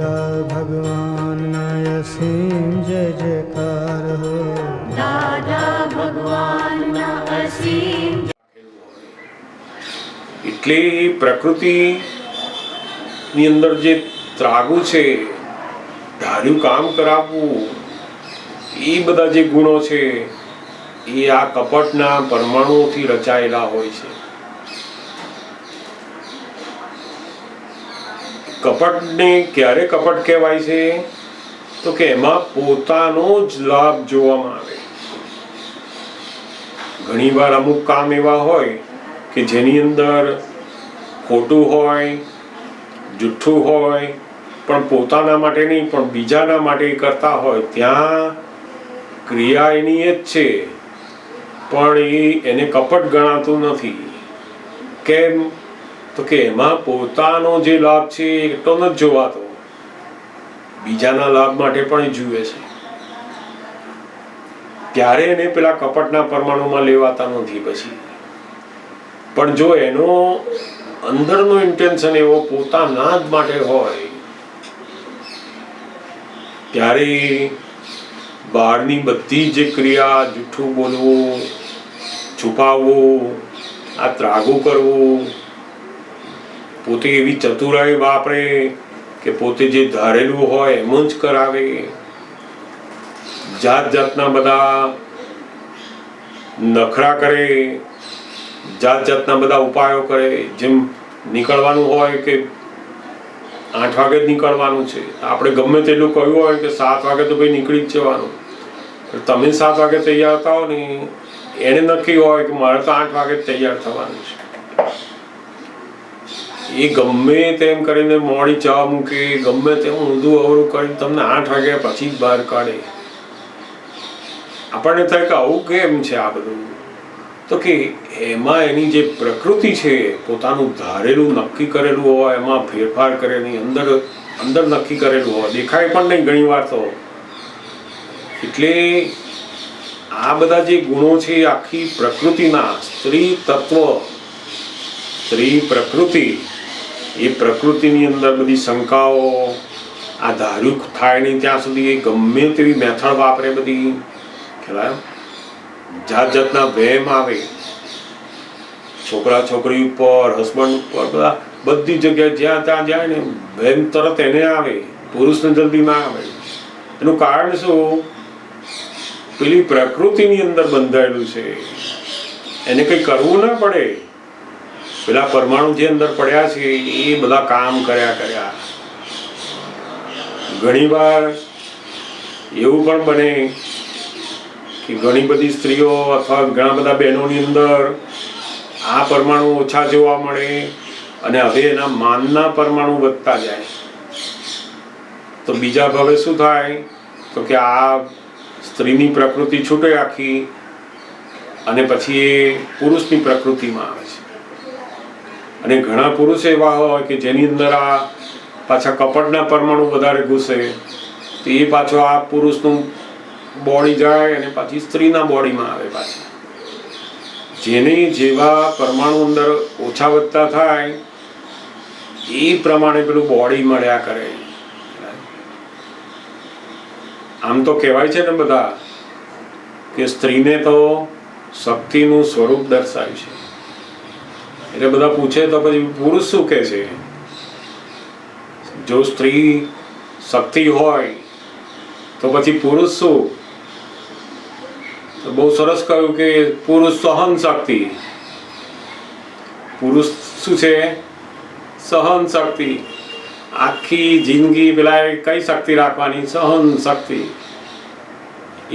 દાદા ભગવાનના અસીમ જય જયકાર હો. દાદા ભગવાનના અસીમ. એટલે પ્રકૃતિની અંદર જે ત્રાગુ છે, ધાર્યું કામ કરાવવું, એ બધા જે ગુણો છે એ આ કપટના પરમાણુઓથી રચાયેલા હોય છે. કપટને ક્યારે કપટ કહેવાય છે? તો કે એમાં પોતાનો જ લાભ જોવામાં આવે. ઘણીવાર અમુક કામ એવા હોય કે જેની અંદર ખોટું હોય, જુઠ્ઠું હોય, પણ પોતાના માટે નહીં પણ બીજાના માટે કરતા હોય, ત્યાં ક્રિયા એની એ જ છે, પણ એને કપટ ગણાતું નથી. કેમ? તો કે એમાં પોતાનો જે લાભ છે એ એટલો નથી જોવાતો, બીજાના લાભ માટે પણ એ જુએ છે. ત્યારે એને પેલા કપટના પરમાણુમાં લેવાતા નથી. પછી પણ જો એનો અંદરનો ઇન્ટેન્શન એવો પોતાના જ માટે હોય, ત્યારે બહારની બધી જે ક્રિયા, જૂઠું બોલવું, છુપાવવું, આ ત્રાગુ કરવું, પોતે એવી ચતુરાઈ વાપરે કે પોતે જે ધારેલું હોય એમ જ કરાવે, જાત જાતના બધા નખરા કરે, જાત જાતના બધા ઉપાયો કરે. જેમ નીકળવાનું હોય કે 8 વાગે જ નીકળવાનું છે, આપણે ગમે તેટલું કહ્યું હોય કે 7 વાગે તો ભાઈ નીકળી જ જવાનું, તમે 7 વાગે તૈયાર થાઓ ને એને નક્કી હોય કે મારે તો 8 વાગે જ તૈયાર થવાનું છે. એ ગમે તેમ કરીને મોડી ચા મૂકે, ગમે તેમ ઊંધું અવરું કરીને તમને 8 વાગ્યા પછી જ બહાર કાઢે. આપણને થાય કે આવું કેમ છે આ બધું? તો કે એમાં એની જે પ્રકૃતિ છે, પોતાનું ધારેલું નક્કી કરેલું હોય, એમાં ફેરફાર કરે નહીં, અંદર નક્કી કરેલું હોય, દેખાય પણ નહીં ઘણી વાર તો. એટલે આ બધા જે ગુણો છે આખી પ્રકૃતિના, સ્ત્રી તત્વ, સ્ત્રી પ્રકૃતિ, એ પ્રકૃતિની અંદર બધી શંકાઓ, આ ધાર્યું થાય નહીં ત્યાં સુધી એ ગમે તેવી મેથડ વાપરે, બધી ખ્યાલ, જાત જાતના વહેમ આવે છોકરા છોકરી ઉપર, હસબન્ડ ઉપર, બધી જગ્યાએ જ્યાં ત્યાં જાય ને વહેમ તરત એને આવે, પુરુષને જલ્દી ના આવે. એનું કારણ શું? પેલી પ્રકૃતિની અંદર બંધાયેલું છે, એને કંઈ કરવું ના પડે. પેલા પરમાણુ જે અંદર પડ્યા છે એ બધા કામ કર્યા. ઘણીવાર એવું પણ બને કે ઘણી બધી સ્ત્રીઓ અથવા ઘણા બધા બહેનોની અંદર આ પરમાણુ ઓછા જોવા મળે અને હવે એના માનના પરમાણુ વધતા જાય. તો બીજા ભાવે શું થાય? તો કે આ સ્ત્રીની પ્રકૃતિ છૂટે આખી, અને પછી એ પુરુષની પ્રકૃતિમાં આવે છે. અને ઘણા પુરુષ એવા હોય કે જેની અંદર આ પાછા કપટના પરમાણુ વધારે ઘૂસે, તો એ પાછો આ પુરુષનું બોડી જાય અને પાછી સ્ત્રીના બોડીમાં આવે પાછી. જેને જેવા પરમાણુ અંદર ઓછા વધતા થાય એ પ્રમાણે પેલું બોડી મળ્યા કરે. આમ તો કહેવાય છે ને બધા કે સ્ત્રીને તો શક્તિનું સ્વરૂપ દર્શાવ્યું છે. એટલે બધા પૂછે તો પછી પુરુષ શું કહે છે? જો સ્ત્રી શક્તિ હોય તો પછી પુરુષ શું? તો બહુ સરસ કહ્યું કે પુરુષ સહન શક્તિ. પુરુષ શું છે? સહન શક્તિ. આખી જિંદગી પેલા કઈ શક્તિ રાખવાની? સહન શક્તિ.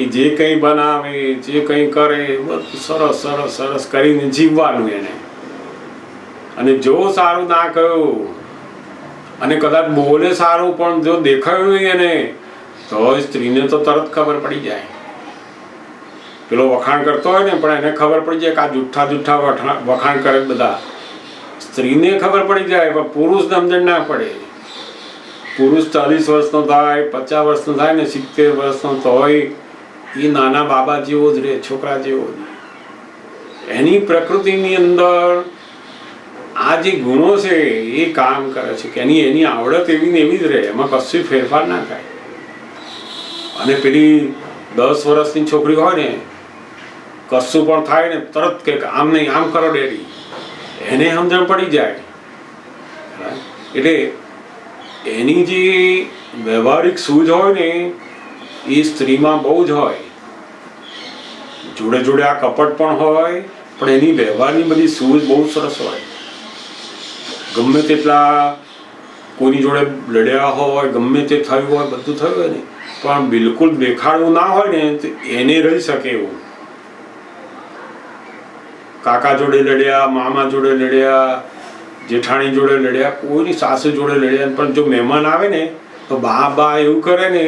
એ જે કંઈ બનાવે, જે કંઈ કરે, બધું સરસ સરસ સરસ કરીને જીવવાનું એને. અને જો સારું ના કહ્યું અને કદાચ બોલે સારું પણ જો દેખાયું નહીં એને, તો સ્ત્રીને તો તરત ખબર પડી જાય. પેલો વખાણ કરતો હોય ને પણ એને ખબર પડી જાય કે આ જુઠ્ઠા વખાણ કરે બધા. સ્ત્રીને ખબર પડી જાય પણ પુરુષને સમજણ ના પડે. પુરુષ 40 વર્ષનો થાય, 50 વર્ષનો થાય ને 70 વર્ષનો તોય એ નાના બાબા જેવો જ રહે, છોકરા જેવો જ. એની પ્રકૃતિની અંદર આ જે ગુણો છે એ કામ કરે છે કે એની આવડત એવી ને એવી જ રહે, એમાં કશું ફેરફાર ના થાય. અને પેલી 10 વર્ષની છોકરી હોય ને, કશું પણ થાય ને તરત કે આમ નહીં આમ કરો ડેડી, એને સમજણ પડી જાય. એટલે એની જે વ્યવહારિક સૂઝ હોય ને એ સ્ત્રીમાં બહુ જ હોય. જોડે જોડે આ કપટ પણ હોય, પણ એની વ્યવહારની બધી સૂઝ બહુ સરસ હોય. ગમે તેટલા કોઈની જોડે લડ્યા હોય, ગમે તે થયું હોય, બધું થયું હોય ને, પણ બિલકુલ દેખાડવું ના હોય ને તો એને રહી શકે એવું. કાકા જોડે લડ્યા, મામા જોડે લડ્યા, જેઠાણી જોડે લડ્યા, કોઈની સાસુ જોડે લડ્યા, પણ જો મહેમાન આવે ને તો બા બા એવું કરે ને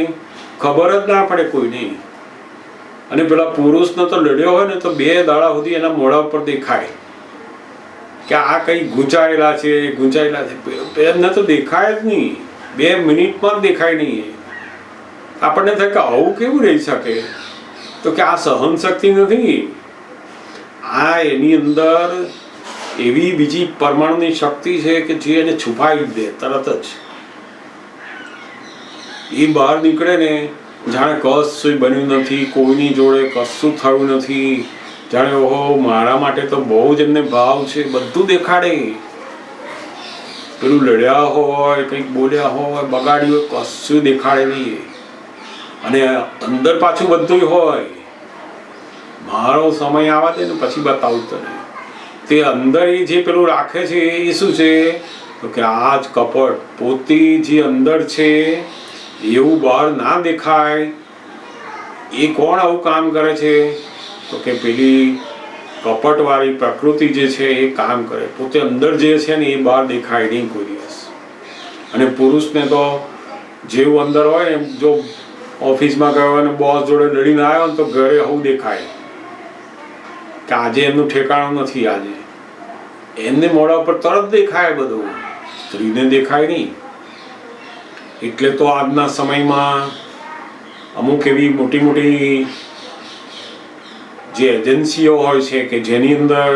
ખબર જ ના પડે કોઈને. અને પેલા પુરુષનો તો લડ્યો હોય ને તો 2 દાડા સુધી એના મોઢા ઉપર દેખાય કે આ કઈ ગૂંચાયેલા છે, ગૂંચાયેલા છે. એમને તો દેખાય જ નહીં, 2 મિનિટમાં જ દેખાય નહીં. આપણને થાય કે આવું કેવું રહી શકે? તો કે આ સહન શક્તિ નથી, આ એની અંદર એવી બીજી પરમાણુની શક્તિ છે કે જે એને છુપાવી દે તરત જ. એ બહાર નીકળે ને જાણે કશું બન્યું નથી, કોઈની જોડે કશું થયું નથી, જાણે ઓહો મારા માટે તો બહુ જ એમને ભાવ છે, બધું દેખાડે. પેલું લડ્યા હોય, કંઈક બોલ્યા હોય, બગાડ્યું હોય, કશું દેખાડે નહીં. અને અંદર પાછું બધું હોય, મારો સમય આવવા દે ને પછી બતાવું તને. તે અંદર એ જે પેલું રાખે છે એ શું છે? તો કે આ જ કપટ. પોતે જે અંદર છે એવું બહાર ના દેખાય. એ કોણ આવું કામ કરે છે? તો કે પેલી કપટવાળી પ્રકૃતિ જે છે એ કામ કરે. પોતે અંદર જે છે ને એ બહાર દેખાય નહીં કોઈ દિવસ. અને પુરુષને તો જેવું અંદર હોય ને, જો ઓફિસમાં ગયો અને બોસ જોડે લડીને આવ્યો ને તો ઘરે આવું દેખાય કે આજે એમનું ઠેકાણું નથી. આજે એમને મોઢા પર તરત દેખાય બધું, સ્ત્રીને દેખાય નહીં. એટલે તો આજના સમયમાં અમુક એવી મોટી મોટી જે એજન્સીઓ હોય છે કે જેની અંદર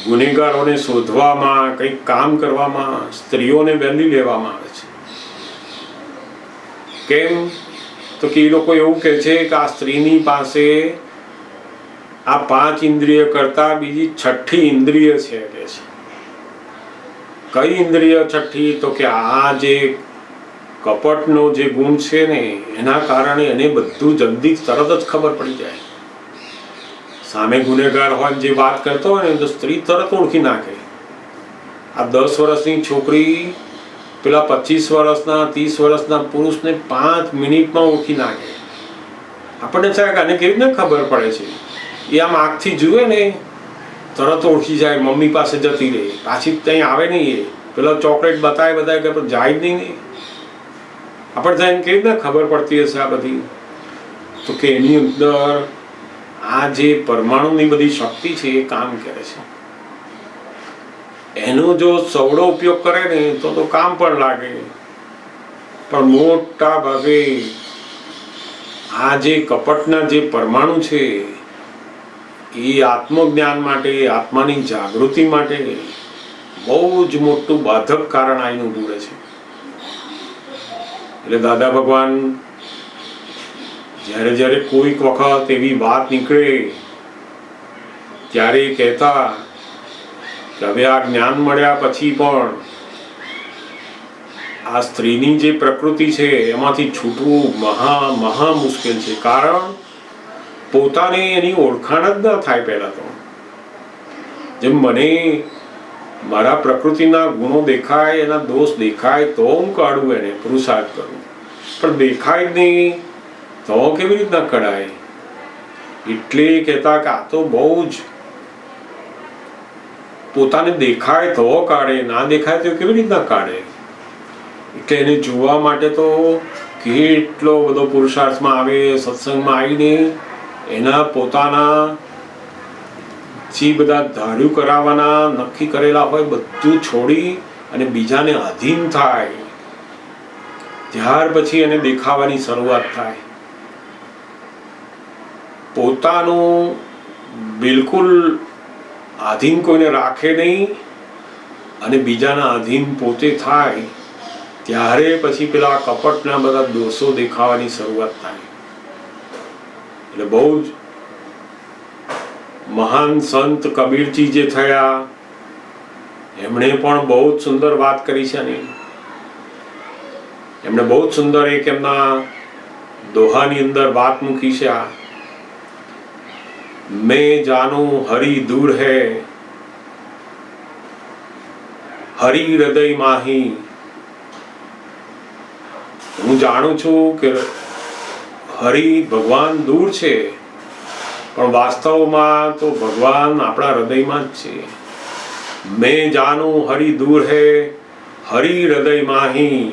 ગુનેગારોને શોધવામાં, કંઈક કામ કરવામાં સ્ત્રીઓને વહેલી લેવામાં આવે છે. કેમ? તો કે એ લોકો એવું કહે છે કે આ સ્ત્રીની પાસે આ 5 ઇન્દ્રિય કરતા બીજી 6ઠી ઇન્દ્રિય છે કે છે. કઈ ઇન્દ્રિય 6ઠી? તો કે આ જે કપટનો જે ગુણ છે ને એના કારણે એને બધું જલ્દી તરત જ ખબર પડી જાય. સામે ગુનેગાર હોય જે વાત કરતો હોય ને તો સ્ત્રી તરત ઓળખી નાખે. આ 10 વર્ષની છોકરી પેલા 25 વર્ષના 30 વર્ષના પુરુષને 5 મિનિટમાં ઓળખી નાખે. આપણને થાય કે આને કેવી રીતે ખબર પડે છે? એ આમ આંખથી જુએ ને તરત ઓળખી જાય. મમ્મી પાસે જતી રહે, પાછી ત્યાં આવે નહીં. એ પેલા ચોકલેટ બતાવે કે પણ જાય જ નહીં. આપણે ત્યાં કેવી રીતે ખબર પડતી હશે આ બધી? તો કે એની અંદર આ જે પરમાણુની બધી શક્તિ છે એ કામ કરે છે. એનો જો સવડો ઉપયોગ કરે ને તો કામ પણ લાગે, પણ મોટા ભાગે આ જે કપટના જે પરમાણુ છે એ આત્મજ્ઞાન માટે, આત્માની જાગૃતિ માટે બહુ જ મોટું બાધક કારણ આવીને ઊભું રહે છે. એટલે દાદા ભગવાન જ્યારે કોઈક વખત એવી વાત નીકળે ત્યારે કહેતા કે હવે આ જ્ઞાન મળ્યા પછી પણ આ સ્ત્રીની જે પ્રકૃતિ છે એમાંથી છૂટવું મહા મુશ્કેલ છે. કારણ પોતાને એની ઓળખાણ જ ના થાય. પહેલા તો જેમ મને મારા પ્રકૃતિના ગુણો દેખાય, એના દોષ દેખાય તો હું કાઢું, એને પુરુષાર્થ કરું. પણ દેખાય જ નહીં તો કેવી રીતના કઢાય? એટલે કહેતા કે આ તો બહુ જ પોતાને દેખાય તો કાઢે, ના દેખાય તો કેવી રીતના કાઢે? એટલે એને જોવા માટે તો કેટલો બધો પુરુષાર્થમાં આવે, સત્સંગમાં આવીને એના પોતાના જે બધા ધાર્યું કરાવવાના નક્કી કરેલા હોય બધું છોડી અને બીજાને અધીન થાય. ત્યાર પછી એને દેખાવાની શરૂઆત થાય. પોતાનું બિલકુલ આધીન કોઈને રાખે નહીં અને બીજાના અધીન પોતે થાય ત્યારે પછી પેલા કપટના બધા દોષો દેખાવાની શરૂઆત થાય. એટલે બહુ જ મહાન સંત કબીરજી જે થયા એમણે પણ બહુ જ સુંદર વાત કરી છે. ને એમણે બહુ જ સુંદર એક એમના દોહાની અંદર વાત મૂકી છે. આ મેં જાનું હરિ દૂર હૈ હરિ હૃદય માહી. હું જાણું છું કે હરિ ભગવાન દૂર છે, પણ વાસ્તવમાં તો ભગવાન આપણા હૃદયમાં જ છે. મેં જાનું હરિ દૂર હૈ હરિ હૃદય માહી.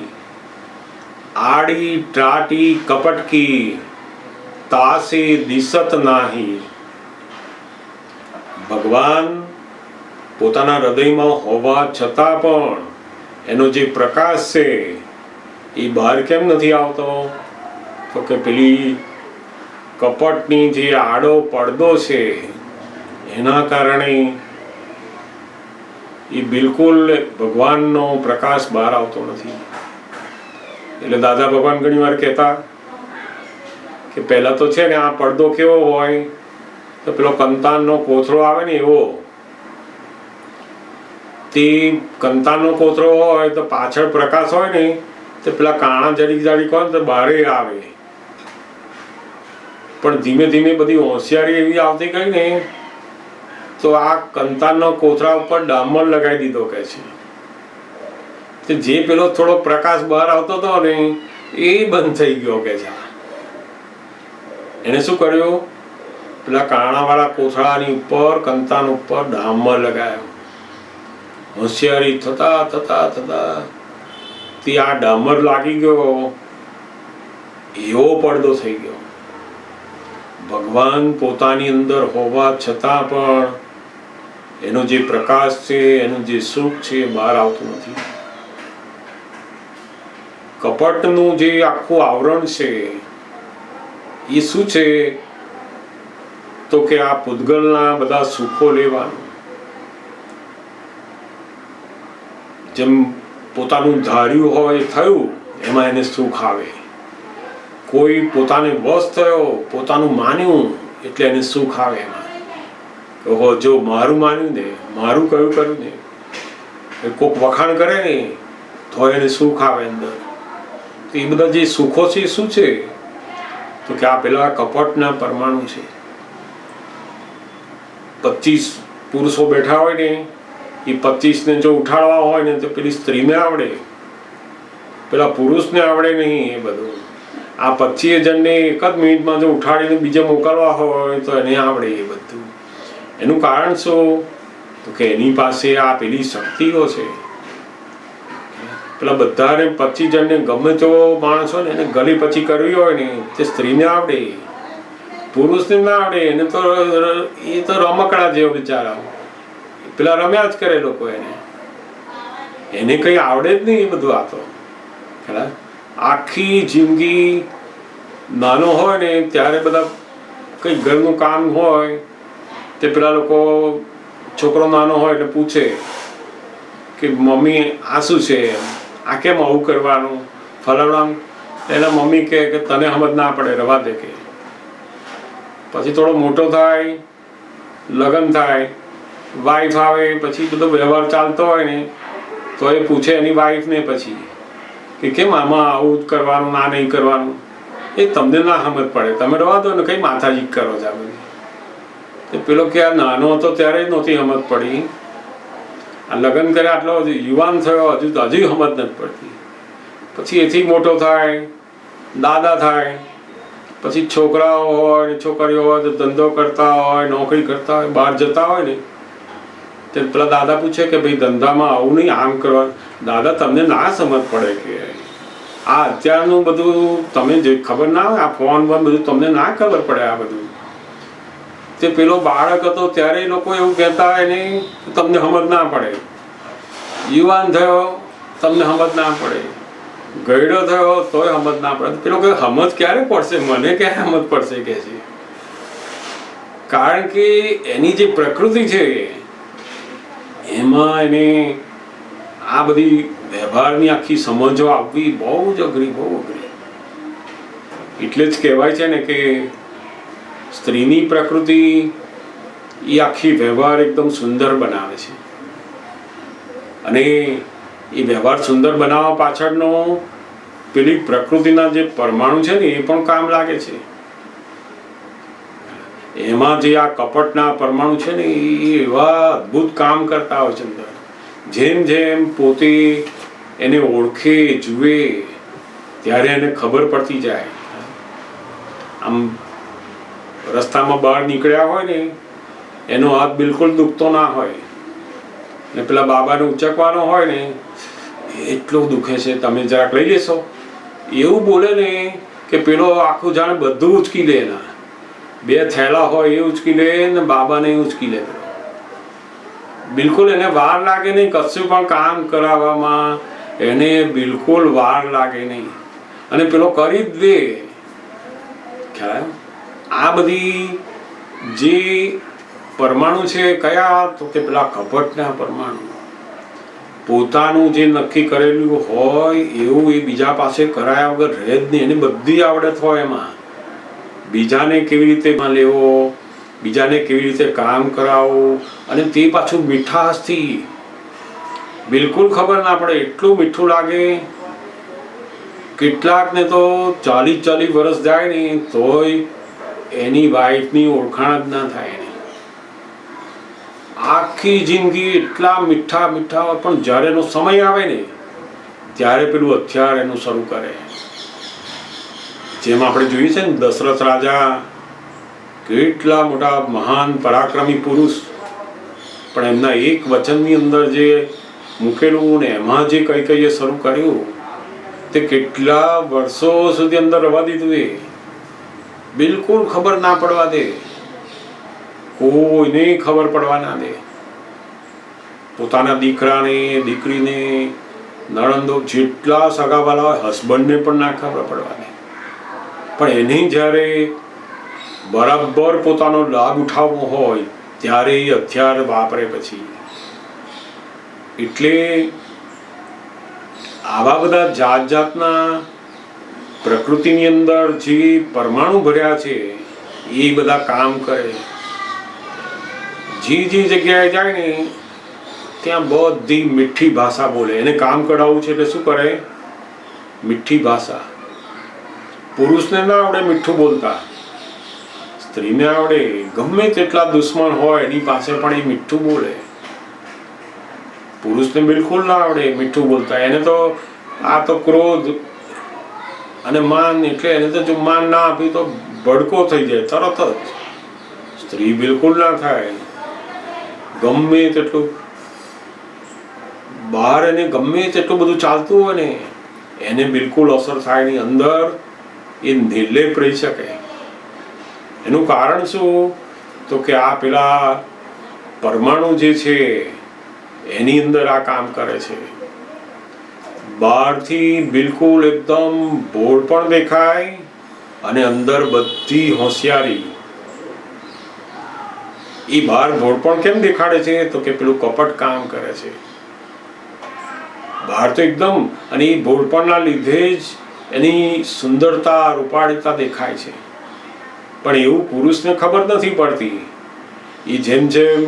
આડી ટાટી કપટ કી તાસે દિશત નાહી. ભગવાન પોતાના હૃદયમાં હોવા છતાં પણ એનો જે પ્રકાશ છે એ બહાર કેમ નથી આવતો? તો કે પેલી કપટની જે આડો પડદો છે એના કારણે એ બિલકુલ ભગવાનનો પ્રકાશ બહાર આવતો નથી. એટલે દાદા ભગવાન ઘણી વાર કહેતા કે પહેલા તો છે ને આ પડદો કેવો હોય તો પેલો કંતાનનો કોથળો આવે ને એવો. તે કંતાનનો કોથળો હોય તો પાછળ પ્રકાશ હોય ને તો પેલા કાણા જરીક જરીક હોય ને તો બહાર આવે. પણ ધીમે ધીમે બધી હોશિયારી એવી આવતી ગઈ ને તો આ કંતાનનો કોથળા ઉપર ડામર લગાવી દીધો કે છે. જે પેલો થોડો પ્રકાશ બહાર આવતો હતો ને એ બંધ થઈ ગયો કે છે. એને શું કર્યું? પેલા કાણાવાળા કોથળાની ઉપર કંતાન ઉપર ડામર લગાવ્યો. હોશિયારી થતા થતા થતા તે આ ડામર લાગી ગયો એવો પડદો થઈ ગયો. ભગવાન પોતાની અંદર હોવા છતાં પણ એનો જે પ્રકાશ છે, એનું જે સુખ છે બહાર આવતું નથી. કપટનું જે આખું આવરણ છે એ શું છે? તો કે આ પૂતગલના બધા સુખો લેવાનું. જેમ પોતાનું ધાર્યું હોય થયું એમાં એને સુખ આવે. કોઈ પોતાને વશ થયો, પોતાનું માન્યું એટલે એને સુખ આવે એમાં. ઓહો, જો મારું માન્યું ને, મારું કયું કર્યું ને, કોક વખાણ કરે ને તો એને સુખ આવે અંદર. તો એ બધા જે સુખો છે શું છે? તો કે આ પેલા કપટના પરમાણુ છે. 25 પુરુષો બેઠા હોય ને એ 25 ને જો ઉઠાડવા હોય ને તો પેલી સ્ત્રીને આવડે, પેલા પુરુષને આવડે નહીં. એ બધું આ 25 જણને એક જ મિનિટમાં જો ઉઠાડીને બીજે મોકલવા હોય તો એને આવડે એ બધું. એનું કારણ શું? તો કે એની પાસે આ પેલી શક્તિઓ છે. પેલા બધાને 25 જણને ગમે તેવો માણસ હોય ને એને ગલી પછી કરવી હોય ને તે સ્ત્રીને આવડે, પુરુષને ના આવડે. એને તો એ તો રમકડા જેવો બિચારા, પેલા રમ્યા જ કરે લોકો. એને કઈ આવડે જ નહીં એ બધું. આ તો આખી જિંદગી નાનો હોય ને ત્યારે બધા કઈ ઘરનું કામ હોય તે પેલા લોકો, છોકરો નાનો હોય એટલે પૂછે કે મમ્મી આ શું છે, આ કેમ આવું કરવાનું, ફલાણા. એના મમ્મી કહે કે તને સમજ ના પડે, રવા દે. કે પછી થોડો મોટો થાય, લગ્ન થાય, વાઈફ આવે, પછી બધો વ્યવહાર ચાલતો હોય ને તો એ પૂછે એની વાઈફને પછી કે કેમ આમાં આવું જ કરવાનું, ના નહીં કરવાનું. એ તમને ના સમજ પડે, તમે રવા દો ને, કઈ માથાજી કરો છો. પેલો કે આ નાનો હતો ત્યારે જ નહોતી સમજ પડી, આ લગ્ન કર્યા આટલો યુવાન થયો હજુ સમજ નથી પડતી. પછી એથી મોટો થાય, દાદા થાય, પછી છોકરાઓ હોય, છોકરીઓ હોય તો ધંધો કરતા હોય, નોકરી કરતા હોય, બહાર જતા હોય ને તે પેલા દાદા પૂછે કે ભાઈ ધંધામાં આવું નહીં, આમ કરવાનું. દાદા તમને ના સમજ પડે કે આ અત્યારનું બધું તમે જે ખબર ના હોય, આ ફોન બોન બધું તમને ના ખબર પડે. આ બધું તે પેલો બાળક હતો ત્યારે લોકો એવું કહેતા એને તમને સમજ ના પડે. યુવાન થયો તમને સમજ ના પડે, ગયડો થયો તોય સમજ ના પડે. પેલો કે સમજ ક્યારે પડશે, મને ક્યારે સમજ પડશે કે છે. કારણ કે એની જે પ્રકૃતિ છે એમાં એને આ બધી વ્યવહારની આખી સમજો આવવી બહુ જ અઘરી, બહુ અઘરી. એટલે જ કહેવાય છે ને કે સ્ત્રીની પ્રકૃતિ એ આખી વ્યવહાર એકદમ સુંદર બનાવે છે. અને એ વ્યવહાર સુંદર બનાવવા પાછળનો પેલી પ્રકૃતિના જે પરમાણુ છે ને એ પણ કામ લાગે છે. એમાં જે આ કપટના પરમાણુ છે ને એ એવા અદ્ભુત કામ કરતા હોય છે અંદર. જેમ જેમ પોતે એને ઓળખે, જુએ, ત્યારે એને ખબર પડતી જાય. આમ રસ્તામાં બહાર નીકળ્યા હોય ને એનો હાથ બિલકુલ દુખતો ના હોય ને પેલા બાબાને ઉચકવાનો હોય ને એટલું દુખે છે, તમે જરાક લઈ લેશો, એવું બોલે ને કે પેલો આખું જાણે બધું ઉચકી લે. એના 2 થેલા હોય એ ઉચકી લે ને બાબાને ઉચકી લે. બિલકુલ એને વાર લાગે નહીં, કશું પણ કામ કરાવવામાં એને બિલકુલ વાર લાગે નહીં અને પેલો કરી જ દે. ખ્યાલ? આ બધી જે પરમાણુ છે કયા, તો કે પેલા કપટના પરમાણુ. પોતાનું જે નક્કી કરેલું હોય એવું એ બીજા પાસે કરાયા વગર રહે જ નહીં. એને બધી આવડત હોય એમાં. બીજાને કેવી રીતે લેવો, બીજાને કેવી રીતે કામ કરાવવું, અને તે પાછું મીઠાશથી. બિલકુલ ખબર ના પડે, એટલું મીઠું લાગે. કેટલાકને તો 40 વર્ષ જાય ને તોય એની વાઈફની ઓળખાણ જ ના થાય. આખી જિંદગી એટલા મીઠા મીઠા હોય, પણ જ્યારે એનો સમય આવે ને ત્યારે પેલું હથિયાર એનું શરૂ કરે. જેમ આપણે જોઈએ છે ને દશરથ રાજા કેટલા મોટા મહાન પરાક્રમી પુરુષ, પણ એમના એક વચનની અંદર જે મૂકેલું ને એમાં જે કઈ કઈ શરૂ કર્યું તે કેટલા વર્ષો સુધી અંદર રહેવા દીધું. એ બિલકુલ ખબર ના પડવા દે, કોઈને ખબર પડવા ના દે. પોતાના દીકરાને, દીકરીને, નણંદો, જેટલા સગાવાલા હોય હસબન્ડને પણ ના ખબર પડવા દે. પણ એને જ્યારે બરાબર પોતાનો લાભ ઉઠાવવો હોય ત્યારે એ હથિયાર વાપરે પછી. એટલે આવા બધા જાત જાતના પ્રકૃતિની અંદર જે પરમાણુ ભર્યા છે એ બધા કામ કરે. જે જગ્યાએ જાય ને ત્યાં બધી મીઠી ભાષા બોલે. એને કામ કરાવવું છે એટલે શું કરે? મીઠી ભાષા. પુરુષને ના આવડે મીઠું બોલતા, સ્ત્રીને આવડે. ગમે તેટલા દુશ્મન હોય એની પાસે પણ એ મીઠું બોલે. પુરુષને બિલકુલ ના આવડે મીઠું બોલતા. એને તો આ તો ક્રોધ અને માન, એટલે એને તો જો માન ના આપી તો ભડકો થઈ જાય તરત જ. સ્ત્રી બિલકુલ ના થાય. ગમે તેટલું બહાર એને ગમે તેટલું બધું ચાલતું હોય ને એને બિલકુલ અસર થાય નહીં. અંદર એ નિર્લેપ રહી શકે. એનું કારણ શું? તો કે આ પેલા પરમાણુ જે છે એની અંદર આ કામ કરે છે. બહારથી બિલકુલ એકદમ ભોળ પણ દેખાય અને અંદર બધી હોશિયારી. એ બહાર ભોળ પણ કેમ દેખાડે છે? તો કે પેલું કપટ કામ કરે છે બહાર તો એકદમ. અને એ ભોળપણના લીધે જ એની સુંદરતા, રૂપાળીતા દેખાય છે. પણ એવું પુરુષને ખબર નથી પડતી. એ જેમ જેમ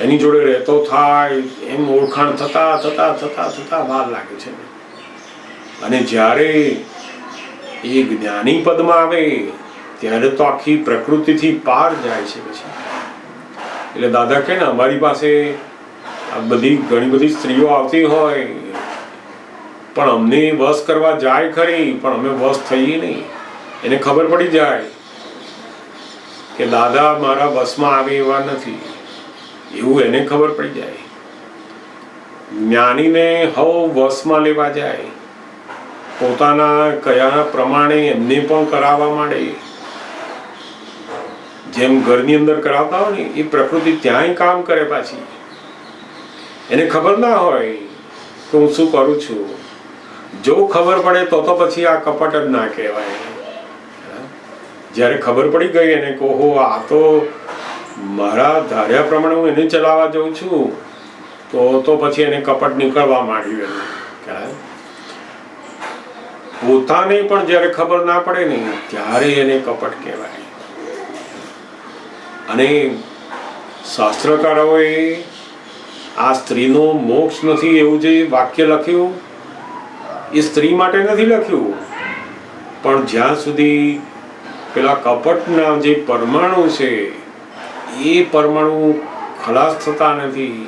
એની જોડે રહેતો થાય એમ ઓળખાણ થતા થતા થતા થતા વાર લાગે છે. અને જ્યારે એ જ્ઞાની પદમાં આવે ત્યારે તો આખી પ્રકૃતિથી પાર જાય છે પછી. એટલે દાદા કહે ને અમારી પાસે આ બધી ઘણી બધી સ્ત્રીઓ આવતી હોય પણ અમને વશ કરવા જાય ખરી, પણ અમે વશ થઈએ નહીં. એને ખબર પડી જાય કે દાદા મારા વશમાં આવે એવા નથી, એવું એને ખબર પડી જાય. જ્ઞાનીને હવ વશમાં લેવા જાય, પોતાના કયા પ્રમાણે એમને પણ કરાવવા માંડે. જેમ ઘરની અંદર કરાવતા હોય ને એ પ્રકૃતિ ત્યાંય કામ કરે પાછી. એને ખબર ના હોય કે હું શું કરું છું. જો ખબર પડે તો પછી આ કપટ જ ના કહેવાય. જ્યારે ખબર પડી ગઈ એને કહો આ તો મારા ધાર્યા પ્રમાણે હું એને ચલાવવા જાઉં છું તો પછી એને કપટ નીકળવા માંડ્યું. એનું પોતાને પણ જ્યારે ખબર ના પડે ને ત્યારે એને કપટ કહેવાય. અને શાસ્ત્રકારોએ આ સ્ત્રીનો મોક્ષ નથી એવું જે વાક્ય લખ્યું એ સ્ત્રી માટે નથી લખ્યું, પણ જ્યાં સુધી પેલા કપટના જે પરમાણુ છે એ પરમાણુ ખલાસ થતા નથી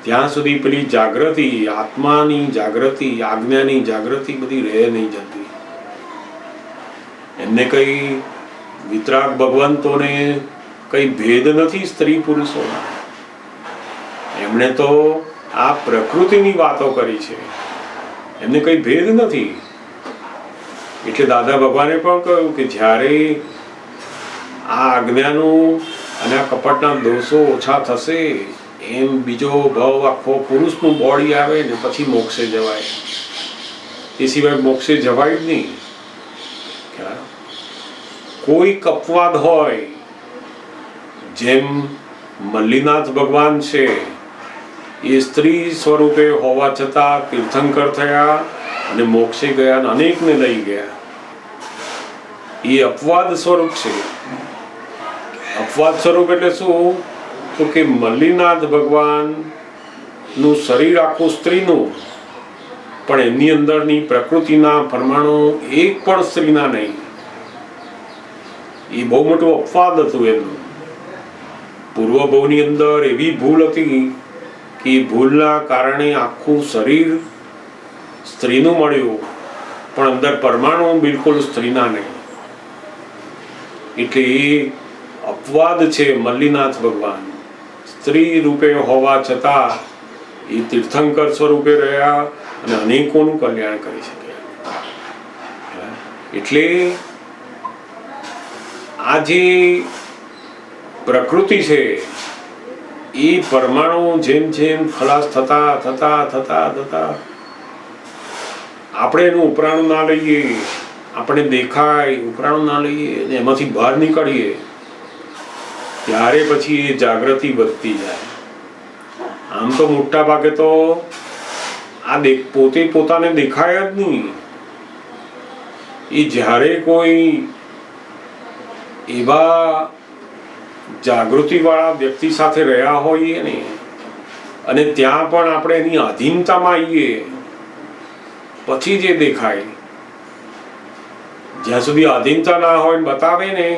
ત્યાં સુધી પેલી જાગૃતિ, આત્માની જાગૃતિ, આજ્ઞાની જાગૃતિ બધી રહે નહીં જતી. એમને કઈ વિતરાગ ભગવંતોને કઈ ભેદ નથી સ્ત્રી પુરુષોના. એમણે તો આ પ્રકૃતિની વાતો કરી છે, એમને કઈ ભેદ નથી. એટલે દાદા ભગવાને પણ કહ્યું કે જ્યારે આ આજ્ઞાનું અને આ કપટના દોષો ઓછા થશે એમ બીજો ભાવ આખો પુરુષનું બોડી આવે ને પછી મોક્ષે જવાય. એ સિવાય મોક્ષે જવાય જ નહીં. કોઈ કપવાદ હોય, જેમ મલ્લીનાથ ભગવાન છે એ સ્ત્રી સ્વરૂપે હોવા છતાં તીર્થંકર થયા અને મોક્ષે ગયા અને અનેકને લઈ ગયા. એ અપવાદ સ્વરૂપ છે. અપવાદ સ્વરૂપ એટલે શું? તો કે મલ્લીનાથ ભગવાન નું શરીર આખું સ્ત્રીનું, પણ એમની અંદરની પ્રકૃતિના પરમાણુ એક પણ સ્ત્રીના નહીં. એ બહુ મોટું અપવાદ હતું એમનું. પૂર્વભવની અંદર એવી ભૂલ હતી કે ભૂલના કારણે આખું શરીર સ્ત્રીનું મળ્યું પણ અંદર પરમાણુ બિલકુલ સ્ત્રીના નહીં. એટલે એ અપવાદ છે. મલ્લીનાથ ભગવાન સ્ત્રી રૂપે હોવા છતાં એ તીર્થંકર સ્વરૂપે રહ્યા અને અનેકોનું કલ્યાણ કરી શક્યા. એટલે આ જે પ્રકૃતિ છે એ પરમાણુ જેમ જેમ ખલાસ થતા થતા થતા થતા આપણે એનું ઉપરાણું ના લઈએ, આપણે દેખાય ઉપરાણું ના લઈએ અને એમાંથી બહાર નીકળીએ ત્યારે પછી એ જાગૃતિ વધતી જાય. આમ તો મોટા ભાગે તો આ પોતે પોતાને દેખાય જ નહીં. એ જ્યારે કોઈ એવા જાગૃતિ વાળા વ્યક્તિ સાથે રહ્યા હોઈએ ને અને ત્યાં પણ આપણે એની આધીનતામાં આવીએ પછી જે દેખાય. જ્યાં સુધી આધીનતા ના હોય બતાવે ને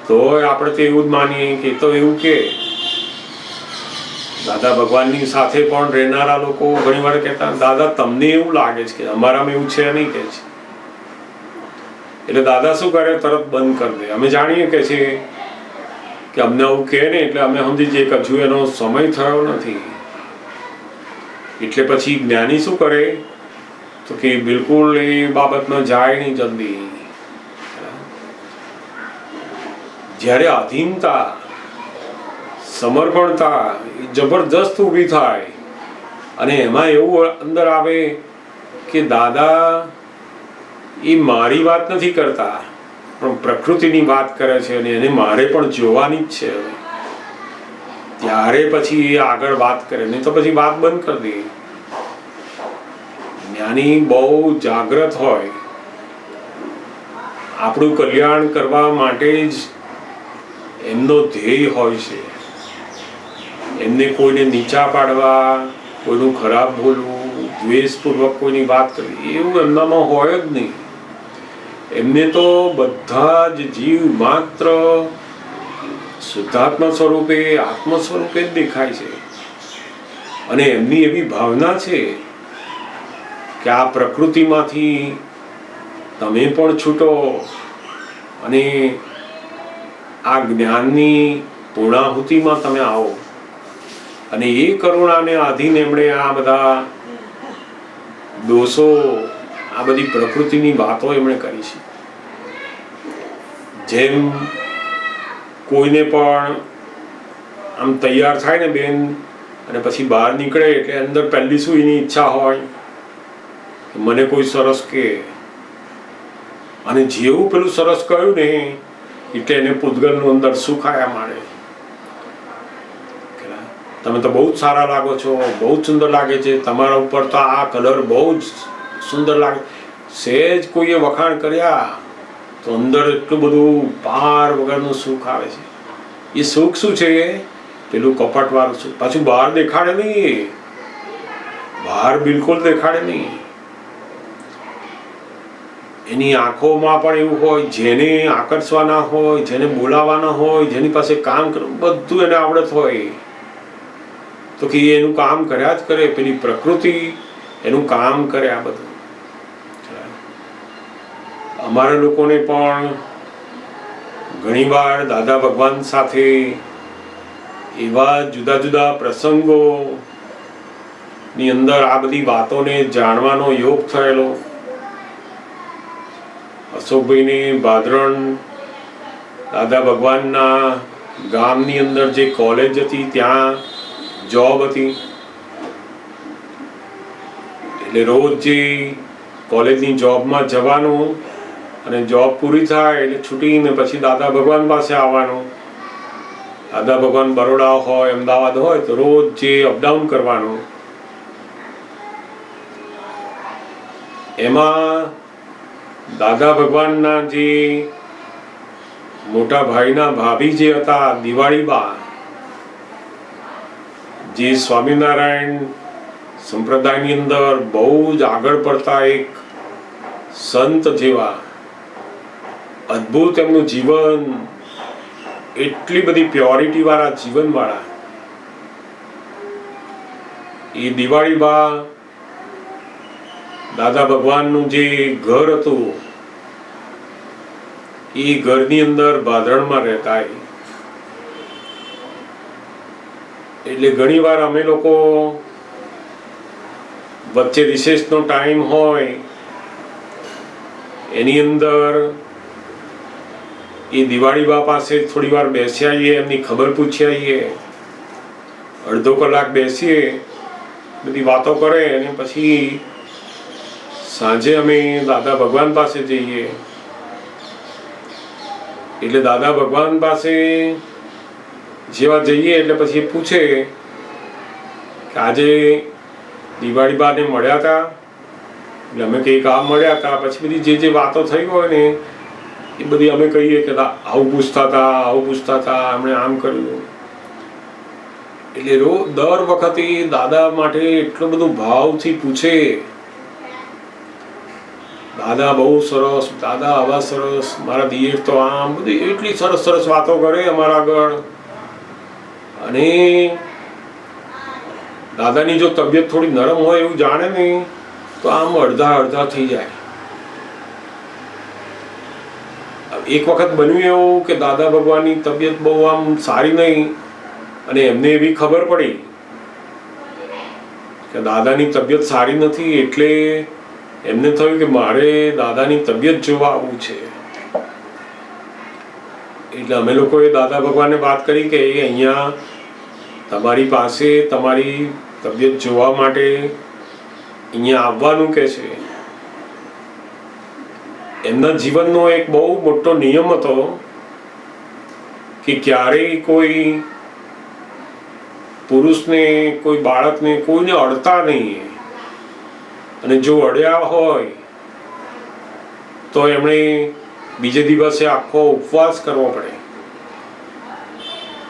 તો આપણે તો એવું જ માનીએ કે તો એવું કે દાદા ભગવાનની સાથે પણ રહેનારા લોકો ઘણી વાર કહેતા દાદા તમને એવું લાગે છે કે અમારામાં એવું છે નહીં કે છે. એટલે દાદા શું કરે, તરત બંધ કરી દે. અમે જાણીએ કે છે કે અમને આવું કહે ને એટલે અમે સમજી જઈએ કે હજુ એનો સમય થયો નથી. એટલે પછી જ્ઞાની શું કરે તો કે બિલકુલ એ બાબતમાં જાય નહીં જલ્દી. જ્યારે આધીનતા, સમર્પણતા જબરદસ્ત ઊભી થાય અને એમાં એવું અંદર આવે કે દાદા એ મારી વાત નથી કરતા પણ પ્રકૃતિની વાત કરે છે અને એને મારે પણ જોવાની જ છે. ત્યારે પછી એ આગળ વાત કરે, નહીં તો પછી વાત બંધ કરી દે. જ્ઞાની બહુ જાગૃત હોય, આપણું કલ્યાણ કરવા માટે જ એમનો ધ્યેય હોય છે. એમને કોઈને નીચા પાડવા, કોઈનું ખરાબ બોલવું, દ્વેષપૂર્વક કોઈની વાત કરવી એવું એમનામાં હોય જ નહીં. એમને તો બધા જ જીવ માત્ર શુદ્ધાત્મા સ્વરૂપે, આત્મ સ્વરૂપે જ દેખાય છે. અને એમની એવી ભાવના છે કે આ પ્રકૃતિમાંથી તમે પણ છૂટો અને આ જ્ઞાનની પૂર્ણાહુતિમાં તમે આવો. અને એ કરુણાને આધીન એમણે આ બધા દોષો, આ બધી પ્રકૃતિની વાતો એમણે કરી છે. જેમ કોઈને પણ આમ તૈયાર થાય ને બેન અને પછી બહાર નીકળે એટલે અંદર પહેલી શું એની ઈચ્છા હોય મને કોઈ સરસ કે, અને જેવું પેલું સરસ કહ્યું ને એટલે એને પૂતગલનું અંદર સુખ આયા માંડે. તમે તો બહુ જ સારા લાગો છો, બહુ જ સુંદર લાગે છે, તમારા ઉપર તો આ કલર બહુ જ સુંદર લાગે. સહેજ કોઈએ વખાણ કર્યા તો અંદર એટલું બધું પાર વગરનું સુખ આવે છે. એ સુખ શું છે? પેલું કપટવાળું સુખ. પાછું બહાર દેખાડે નહીં, બહાર બિલકુલ દેખાડે નહીં. એની આંખોમાં પણ એવું હોય, જેને આકર્ષવાના હોય, જેને બોલાવાના હોય, જેની પાસે કામ કરવું, બધું એને આવડત હોય. તો કે એનું કામ કર્યા જ કરે, પેલી પ્રકૃતિ એનું કામ કરે. આ બધું અમારા લોકોને પણ ઘણીવાર દાદા ભગવાન સાથે એવા જુદા જુદા પ્રસંગો ની અંદર આ બધી વાતોને જાણવાનો યોગ થયેલો. અશોકભાઈને ભાદરણ દાદા ભગવાનના ગામની અંદર જે કોલેજ હતી ત્યાં જોબ હતી. એટલે રોજ જે કોલેજની જોબમાં જવાનું અને જોબ પૂરી થાય એટલે છૂટીને પછી દાદા ભગવાન પાસે આવવાનું. દાદા ભગવાન બરોડા હોય, અમદાવાદ હોય તો રોજ જે અપડાઉન કરવાનું. એમાં દાદા ભગવાનના જે મોટા ભાઈના ભાભી જે હતા દિવાળીબા, જે સ્વામિનારાયણ સંપ્રદાયની અંદર બહુ જ આગળ પડતા એક સંત જેવા, અદ્ભુત એમનું જીવન, એટલી બધી પ્યોરિટી વાળા જીવન વાળા. એ દિવાળીબા દાદા ભગવાનનું જે ઘર હતું એ ઘરની અંદર ભાદરણમાં રહેતા. એટલે ઘણી વાર અમે લોકો વચ્ચે રિસેસનો ટાઈમ હોય એની અંદર એ દિવાળીબા પાસે થોડી વાર બેસી આવીએ, એમની ખબર પૂછી આવીએ, અડધો કલાક બેસીએ, બધી વાતો કરે અને પછી સાંજે અમે દાદા ભગવાન પાસે જઈએ. એટલે દાદા ભગવાન પાસે જેવા જઈએ એટલે પછી પૂછે કે આજે દિવાળીબાને મળ્યા હતા? એટલે અમે કંઈક આ મળ્યા હતા. પછી બધી જે વાતો થઈ હોય ને એ બધી અમે કહીએ કે આવું પૂછતા હતા, આવું પૂછતા હતા, એમણે આમ કર્યું. એટલે દર વખતે દાદા માટે એટલું બધું ભાવથી પૂછે, દાદા બહુ સરસ, દાદા આવા સરસ, મારા દિયર તો આમ, બધી એટલી સરસ સરસ વાતો કરે અમારા આગળ. અને દાદાની જો તબિયત થોડી નરમ હોય એવું જાણે ને તો આમ અડધા અડધા થઈ જાય. એક વખત બન્યું એવું કે દાદા ભગવાનની તબિયત બહુ આમ સારી નહીં અને એમને એવી ખબર પડી કે દાદાની તબિયત સારી નથી. એટલે એમને થયું કે મારે દાદાની તબિયત જોવા આવવું છે. એટલે અમે લોકોએ દાદા ભગવાનને વાત કરી કે અહીંયા તમારી પાસે તમારી તબિયત જોવા માટે અહીંયા આવવાનું કે છે. એમના જીવનનો એક બહુ મોટો નિયમ હતો કે ક્યારેય કોઈ પુરુષને, કોઈ બાળકને, કોઈને અડતા નહીં. અને જો અડ્યા હોય તો એમણે બીજે દિવસે આખો ઉપવાસ કરવો પડે.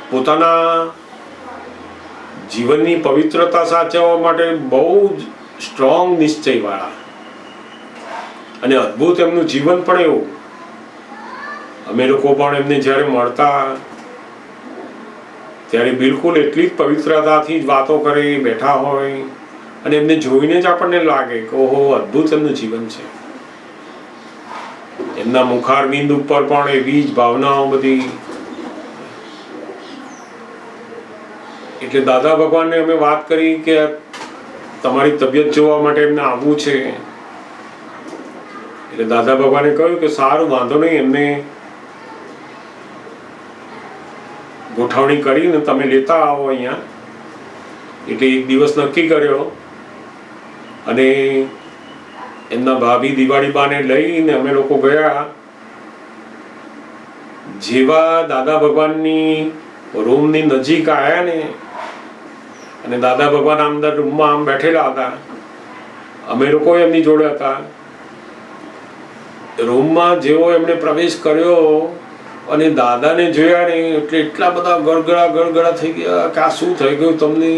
પોતાના જીવનની પવિત્રતા સાચવવા માટે બહુ જ સ્ટ્રોંગ નિશ્ચય વાળા અને અદ્ભુત એમનું જીવન પણ એવું. અમે લોકો પણ એમને જ્યારે મળતા ત્યારે બિલકુલ એટલી જ પવિત્રતાથી જ વાતો કરે, બેઠા હોય અને એમને જોઈને જ આપણને લાગે કે ઓહો, અદ્ભુત એમનું જીવન છે. એમના મુખારબિંદ ઉપર પણ એવી જ ભાવનાઓ બધી. એટલે દાદા ભગવાનને અમે વાત કરી કે તમારી તબિયત જોવા માટે એમને આવવું છે. એટલે દાદા ભગવાને કહ્યું કે સારું, વાંધો નહીં, એમને ગોઠવણી કરીને તમે લેતા આવો અહીંયા. એટલે એક દિવસ નક્કી કર્યો અને એમના ભાભી દિવાળીબાને લઈને અમે લોકો ગયા. જેવા દાદા ભગવાનની રૂમની નજીક આવ્યા ને અને દાદા ભગવાન અંદર રૂમમાં આમ બેઠેલા હતા, અમે લોકો એમની જોડે હતા. રૂમમાં જેવો એમણે પ્રવેશ કર્યો અને દાદાને જોયા ને એટલે એટલા બધા ગળગળા થઈ ગયા કે આ શું થઈ ગયું તમને,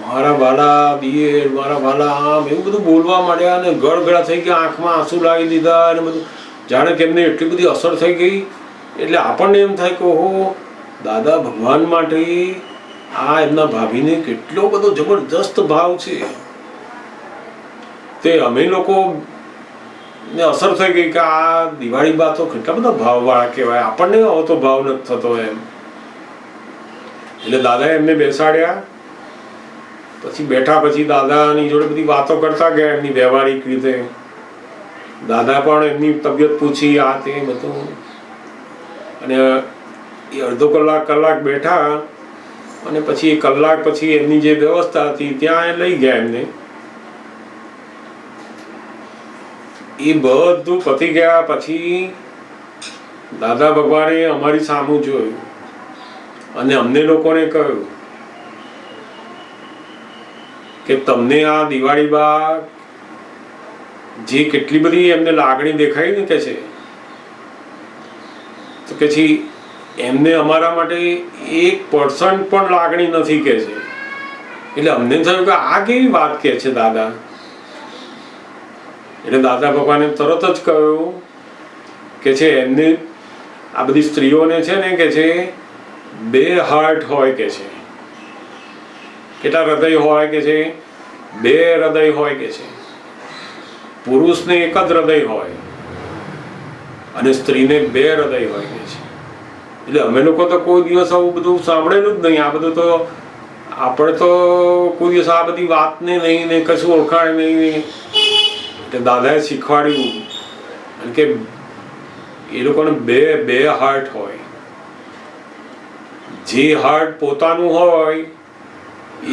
મારા વાલા દિયર, મારા વાલા આમ, એવું બધું બોલવા માંડ્યા અને ગળગળા થઈ ગયા, આંખમાં આંસુ લાવી દીધા અને બધું, જાણે કે એમને એટલી બધી અસર થઈ ગઈ. એટલે આપણને એમ થાય કે ઓહો, દાદા ભગવાન માટે આ એમના ભાભીને કેટલો બધો જબરદસ્ત ભાવ છે. તે અમે લોકો ને અસર થઈ ગઈ કે આ દિવાળી બા તો કેટલા બધા ભાવવાળા કહેવાય, આપણને આવો તો ભાવ નથી થતો એમ. એટલે દાદાએ એમને બેસાડ્યા, પછી બેઠા, પછી દાદાની જોડે બધી વાતો કરતા ગયા એમની વ્યવહારિક રીતે. દાદા પણ એમની તબિયત પૂછી, આ તે બધું. અને એ અડધો કલાક બેઠા અને પછી 1 કલાક પછી એમની જે વ્યવસ્થા હતી ત્યાં લઈ ગયા એમને. એ બધું પતી ગયા પછી દાદા ભગવાને અમારી સામું જોયું અને અમને લોકોને કહ્યું કે તમને આ દિવાળી બા જે કેટલી બધી એમને લાગણી દેખાઈ ને, કે છે તો કે છે એમને અમારા માટે 1% પણ લાગણી નથી, કે છે. એટલે અમને થયું કે આ કેવી વાત કે છે દાદા. એટલે દાદા ભગવાને તરત જ કહ્યું કે છે એમને આ બધી સ્ત્રીઓને છે ને, કે છે 2 હાર્ટ હોય, કે છે. કેટલા હૃદય હોય, કે છે 2 હૃદય હોય, કે છે. પુરુષને 1 જ હૃદય હોય અને સ્ત્રીને 2 હૃદય હોય, કે છે. એટલે અમે લોકો તો કોઈ દિવસ આવું બધું સાંભળેલું જ નહીં. આ બધું તો આપણે તો કોઈ દિવસ આ બધી વાતને નહીં ને કશું ઓળખાય નહીં. એટલે દાદાએ શીખવાડ્યું કે એ લોકોને બે હાર્ટ હોય. જે હાર્ટ પોતાનું હોય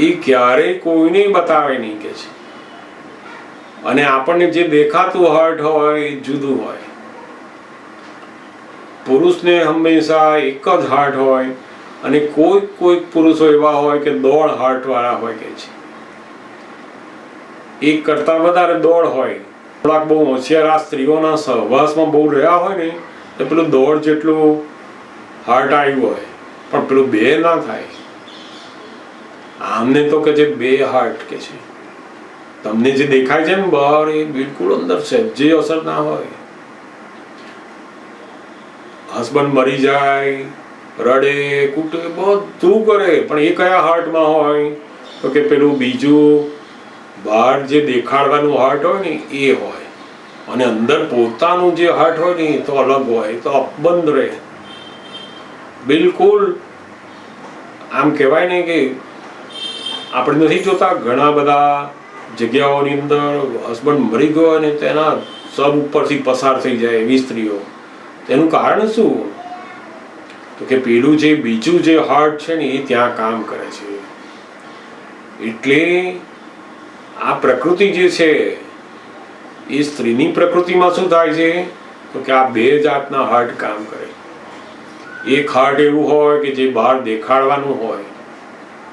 એ ક્યારેય કોઈને બતાવે નહીં, કે છે. અને આપણને જે દેખાતું હાર્ટ હોય એ જુદું હોય. પુરુષને હંમેશા 1 જ હાર્ટ હોય અને કોઈક પુરુષો એવા હોય કે 2 હાર્ટ વાળા હોય, કે છે. 1 કરતા વધારે 2 હોય. થોડાક બહુ હોશિયાર આ સ્ત્રીઓના સહવાસમાં બહુ રહ્યા હોય ને તો પેલું 2 જેટલું હાર્ટ આવ્યું હોય, પણ પેલું 2 ના થાય. આમને તો કે છે 2 હાર્ટ, કે છે. તમને જે દેખાય છે ને બહાર એ બિલકુલ અંદર સહેજે અસર ના હોય. હસબન્ડ મરી જાય, રડે, કૂટે, બધું કરે, પણ એ કયા હાર્ટમાં હોય તો કે પેલું બીજું બહાર જે દેખાડવાનું હાર્ટ હોય ને એ હોય. અને અંદર પોતાનું જે હાર્ટ હોય ને એ તો અલગ હોય, તો અપબંધ રહે બિલકુલ. આમ કહેવાય ને કે આપણે નથી જોતા ઘણા બધા જગ્યાઓની અંદર હસબન્ડ મરી ગયો અને તેના સબ ઉપરથી પસાર થઈ જાય એવી સ્ત્રીઓ. તેનું કારણ શું તો કે પેલું જે બીજું જે હાર્ટ છે ને એ ત્યાં કામ કરે છે. એટલે આ પ્રકૃતિ જે છે એ સ્ત્રીની પ્રકૃતિમાં શું થાય છે તો કે આ 2 જાતના હાર્ટ કામ કરે. 1 હાર્ટ એવું હોય કે જે બહાર દેખાડવાનું હોય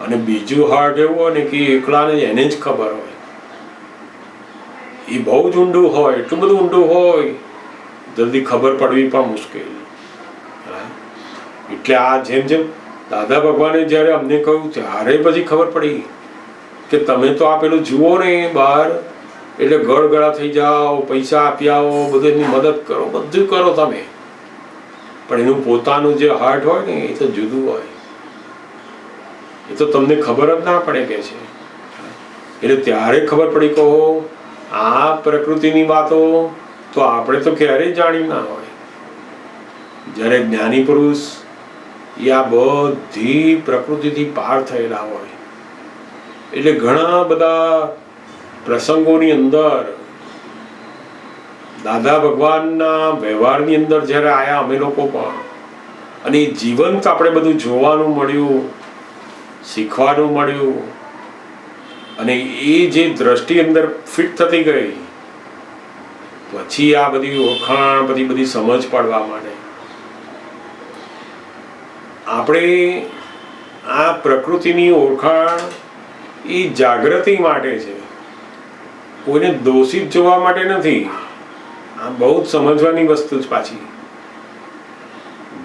અને બીજું હાર્ટ એવું હોય ને કે એકલાને એને જ ખબર હોય. એ બહુ જ ઊંડું હોય, એટલું બધું ઊંડું હોય જલ્દી ખબર પડવી પણ મુશ્કેલ. એટલે આ જેમ દાદા ભગવાને જ્યારે અમને કહ્યું ત્યારે પછી ખબર પડી કે તમે તો આ પેલું જુઓ ને બહાર એટલે ગળગળા થઈ જાઓ, પૈસા આપી આવો, બધું એમની મદદ કરો, બધું કરો તમે, પણ એનું પોતાનું જે હાર્ટ હોય ને એ તો જુદું હોય. એ તો તમને ખબર જ ના પડે, કે છે. એટલે ત્યારે ખબર પડી કહો આ પ્રકૃતિની વાતો તો આપણે તો ક્યારેય જાણી ના હોય. જ્યારે જ્ઞાની પુરુષ એ આ બધી પ્રકૃતિથી પાર થયેલા હોય. એટલે ઘણા બધા પ્રસંગોની અંદર દાદા ભગવાનના વ્યવહારની અંદર જ્યારે આયા અમે લોકો પણ, અને જીવંત આપણે બધું જોવાનું મળ્યું, શીખવાનું મળ્યું, અને એ જે દ્રષ્ટિ અંદર ફિટ થતી ગઈ પછી આ બધી ઓળખાણ, બધી સમજ પડવા માંડે. આપણે આ પ્રકૃતિની ઓળખાણ એ જાગૃતિ માટે છે, કોઈને દોષિત જોવા માટે નથી. આ બહુ જ સમજવાની વસ્તુ જ પાછી.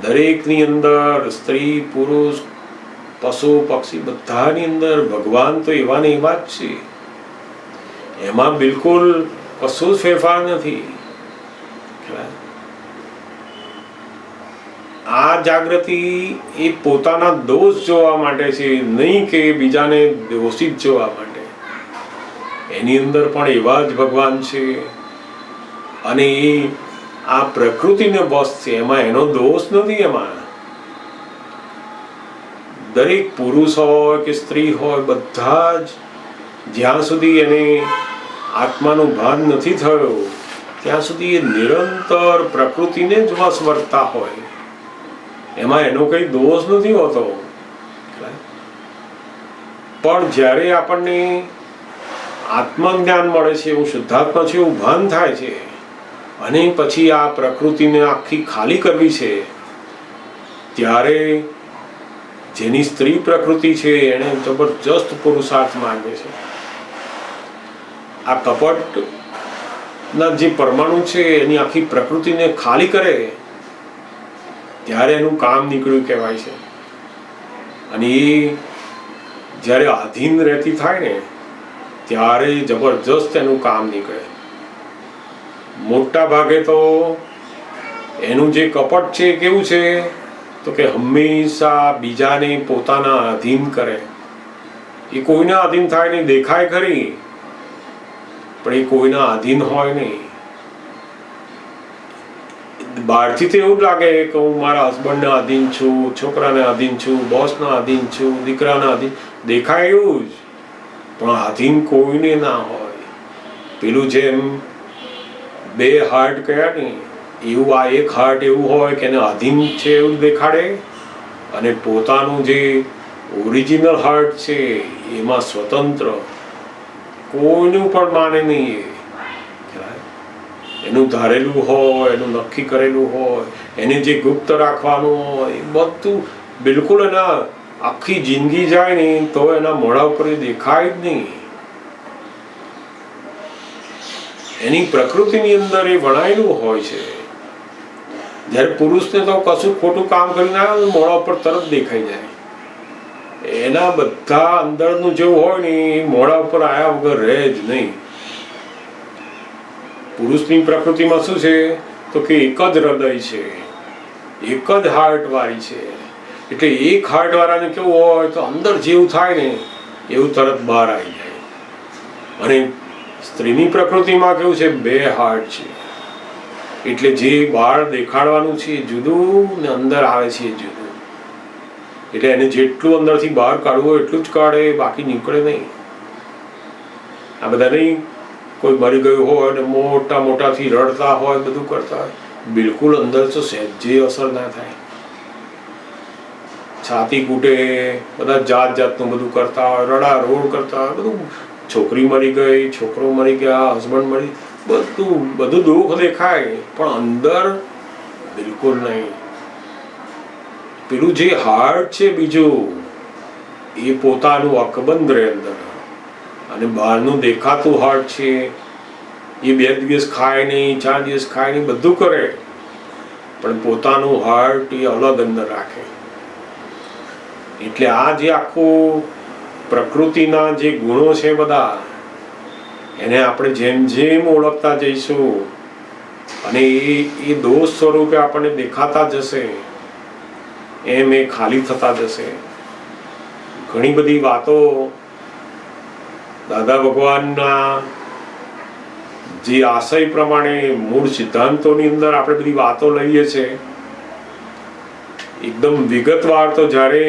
દરેકની અંદર સ્ત્રી પુરુષ પશુ પક્ષી બધાની અંદર ભગવાન તો એવા ને એવા જ છે. એમાં બિલકુલ કશું જ ફેરફાર નથી. આ જાગૃતિ એ પોતાના દોષ જોવા માટે છે, નહીં કે બીજાને દોષિત જોવા માટે. એની અંદર પણ એવા જ ભગવાન છે અને એ આ પ્રકૃતિને બસ છે, એમાં એનો દોષ નથી. એમાં દરેક પુરુષ હોય કે સ્ત્રી હોય બધા જ જ્યાં સુધી એને આત્માનું ભાન નથી થયું ત્યાં સુધી એ નિરંતર પ્રકૃતિને જ વશ વર્તતા હોય. એમાં એનો કઈ દોષ નથી હોતો. પણ જ્યારે આપણને આત્મજ્ઞાન મળે છે, એવું શુદ્ધાત્મા છે એવું ભાન થાય છે અને પછી આ પ્રકૃતિને આખી ખાલી કરવી છે, ત્યારે જેની સ્ત્રી પ્રકૃતિ છે એને જબરજસ્ત પુરુષાર્થ માંગે છે. આ કપટ ના જે પરમાણુ છે એની આખી પ્રકૃતિને ખાલી કરે ત્યારે એનું કામ નીકળ્યું કહેવાય છે. અને એ જ્યારે આધીન રહેતી થાય ને ત્યારે જબરજસ્ત એનું કામ નીકળે. મોટા ભાગે તો એનું જે કપટ છે કેવું છે તો કે હંમેશા બીજાને પોતાના આધીન કરે. એ કોઈના આધીન થાય નહીં, દેખાય ખરી પણ એ કોઈના આધીન હોય નહીં. બહારથી તો એવું જ લાગે કે હું મારા હસબન્ડના આધીન છું, છોકરાને આધીન છું, બોસના આધીન છું, દીકરાના આધીન, દેખાય એવું જ, પણ આધીન કોઈને ના હોય. પેલું જેમ બે હાર્ટ કયા ને એવું આ એક હાર્ટ એવું હોય કે એને આધીન છે એવું દેખાડે અને પોતાનું જે ઓરિજિનલ હાર્ટ છે એમાં સ્વતંત્ર કોઈનું પણ માને નહીં. એનું ધારેલું હોય, એનું નક્કી કરેલું હોય, એને જે ગુપ્ત રાખવાનું હોય એ બધું બિલકુલ એના આખી જિંદગી જાય ને તો એના મોઢા ઉપર દેખાય જ નહીં. એની પ્રકૃતિની અંદર એ વણાયેલું હોય છે. જ્યારે પુરુષને તો કશું ખોટું કામ કરીને આવે મોઢા ઉપર તરત દેખાઈ જાય. એના બધા અંદરનું જેવું હોય ને એ મોઢા ઉપર આયા વગર રહે જ નહીં. પુરુષની પ્રકૃતિમાં શું છે તો કે એક જ હૃદય છે, એક જ હાર્ટ વાળી છે. એટલે એક હાર્ટ વાળાને કેવું હોય તો અંદર જેવું થાય ને એવું તરત બહાર આવી જાય. અને સ્ત્રીની પ્રકૃતિમાં કેવું છે બે હાર્ટ છે, એટલે જે બહાર દેખાડવાનું છે એ જુદું ને અંદર આવે છે એ જુદું. એટલે એને જેટલું અંદરથી બહાર કાઢવું એટલું જ કાઢે, બાકી નીકળે નહીં. આ બધા નહીં કોઈ મરી ગયું હોય અને મોટા મોટાથી રડતા હોય, બધું કરતા હોય, બિલકુલ અંદર તો સહેજે અસર ના થાય. છાતી કૂટે, બધા જાત જાતનું બધું કરતા હોય, રડા રોડ કરતા હોય, બધું છોકરી મરી ગઈ, છોકરો મરી ગયા, હસબન્ડ મરી, બધું દુઃખ દેખાય પણ અંદર બિલકુલ નહીં. પેલું જે હાર્ટ છે બીજું એ પોતાનું અકબંધ રહે અંદર, અને બહારનું દેખાતું હાર્ટ છે એ 2 દિવસ ખાય નહીં, 4 દિવસ ખાય નહીં, બધું કરે પણ પોતાનું હાર્ટ એ અલગ અંદર રાખે. એટલે આ જે આખું પ્રકૃતિના જે ગુણો છે બધા એને આપણે જેમ જેમ ઓળખતા જઈશું અને એ દોષ સ્વરૂપે આપણને દેખાતા જશે એમ એ ખાલી થતા જશે. ઘણી બધી વાતો દાદા ભગવાનના જે આશય પ્રમાણે મૂળ સિદ્ધાંતોની અંદર આપણે બધી વાતો લઈએ છીએ. એકદમ વિગતવાર તો જ્યારે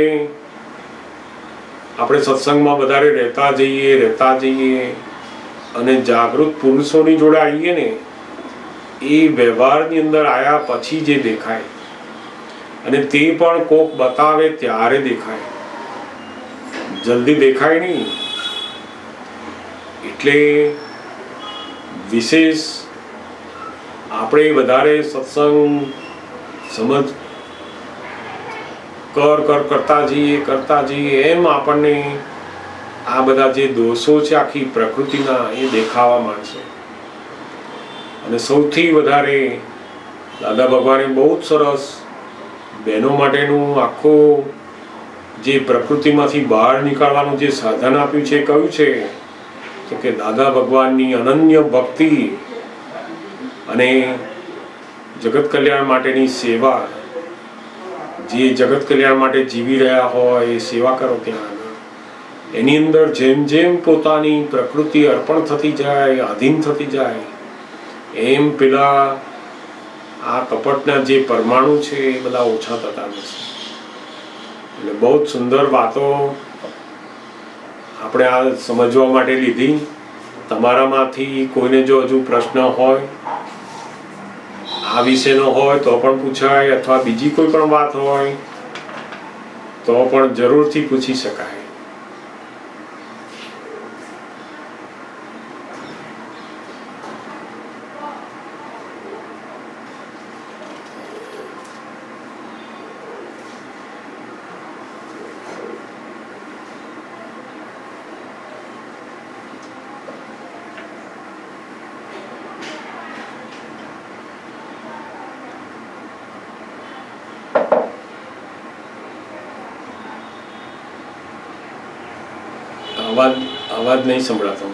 આપણે સત્સંગમાં વધારે રહેતા જઈએ અને જાગૃત પુરુષોની જોડે આવીએ ને એ વ્યવહારની અંદર આવ્યા પછી જે દેખાય, અને તે પણ કોક બતાવે ત્યારે દેખાય, જલ્દી દેખાય નહીં. એટલે વિશેષ આપણે વધારે સત્સંગ સમજ કરતા જઈએ એમ આપણને આ બધા જે દોષો છે આખી પ્રકૃતિના એ દેખાવા માંડશે. અને સૌથી વધારે દાદા ભગવાને બહુ જ સરસ બહેનો માટેનું આખું જે પ્રકૃતિમાંથી બહાર નીકળવાનું જે સાધન આપ્યું છે, કહ્યું છે કે દાદા ભગવાનની અનન્ય ભક્તિ અને જગત કલ્યાણ માટેની સેવા. જે જગત કલ્યાણ માટે જીવી રહ્યા હોય એ સેવા કરો. ત્યાં એની અંદર જેમ જેમ પોતાની પ્રકૃતિ અર્પણ થતી જાય, આધીન થતી જાય, એમ પેલા આ કપટના જે પરમાણુ છે એ બધા ઓછા થતા જશે. એટલે બહુ જ સુંદર વાતો આપણે આ સમજવા માટે લીધી. તમારામાંથી કોઈને જો હજુ પ્રશ્ન હોય આ વિશેનો હોય તો પણ પૂછાય, અથવા બીજી કોઈ પણ વાત હોય તો પણ જરૂરથી પૂછી શકાય. અવાજ નહીં સંભળાતો.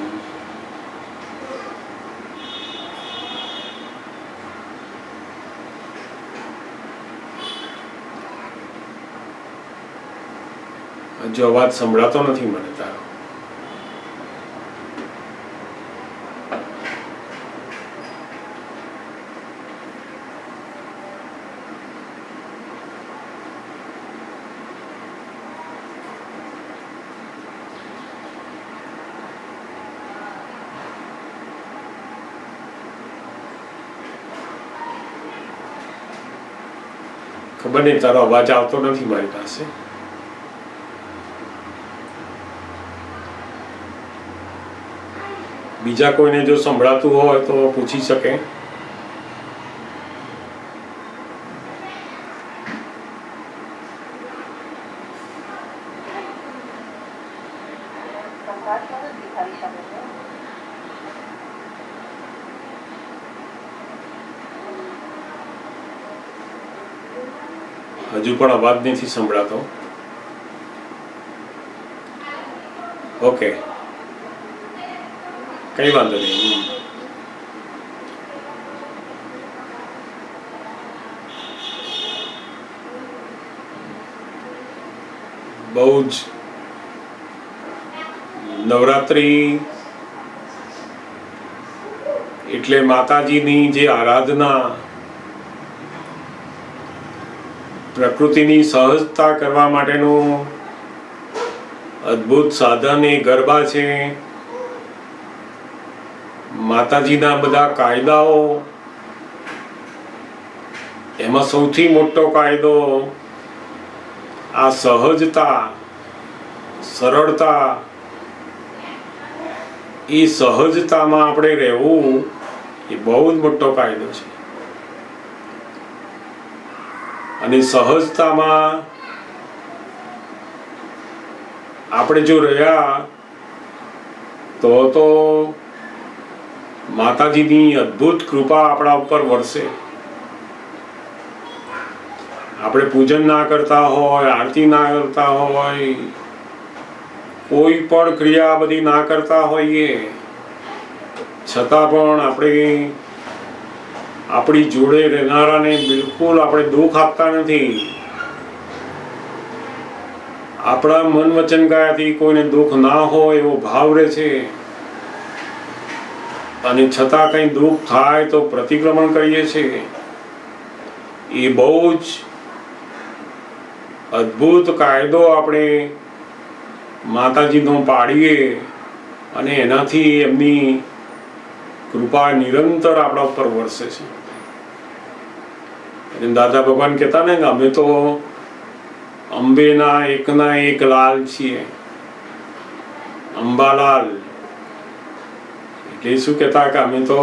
હજુ અવાજ સંભળાતો નથી મને તારો. ખબર નહીં, તારો અવાજ આવતો નથી મારી પાસે. બીજા કોઈને જો સંભળાતું હોય તો પૂછી શકે. હજુ પણ અવાજ નથી સંભળાતો. ઓકે, કઈ વાંધો નહીં. બહુ જ નવરાત્રી એટલે માતાજીની જે આરાધના, પ્રકૃતિની સહજતા કરવા માટેનું અદ્ભુત સાધન એ ગરબા છે. માતાજીના બધા કાયદાઓ, એમાં સૌથી મોટો કાયદો આ સહજતા, સરળતા. એ સહજતામાં આપણે રહેવું એ બહુ જ મોટો કાયદો છે. અને સહજતામાં આપણે જો રહ્યા તો માતાજીની અદ્ભુત કૃપા આપણા ઉપર વરસે. આપણે પૂજન ના કરતા હોય, આરતી ના કરતા હોય, કોઈ પણ ક્રિયા બધી ના કરતા હોઈએ, છતાં પણ આપણી જોડે રહેનારાને બિલકુલ આપણે દુઃખ આપતા નથી. આપણા મન વચન કાયાથી કોઈને દુઃખ ના હોય એવો ભાવ રહે છે. અને છતાં કંઈ દુઃખ થાય તો પ્રતિક્રમણ કરીએ છીએ. એ બહુ જ અદ્ભુત કાયદો આપણે માતાજીનો પાડીએ અને એનાથી એમની કૃપા નિરંતર આપણા ઉપર વરસે છે. અને દાદા ભગવાન કહેતા ને કે અમે તો અંબેના એકના એક લાલ છીએ, અંબાલાલ. એટલે શું કહેતા કે અમે તો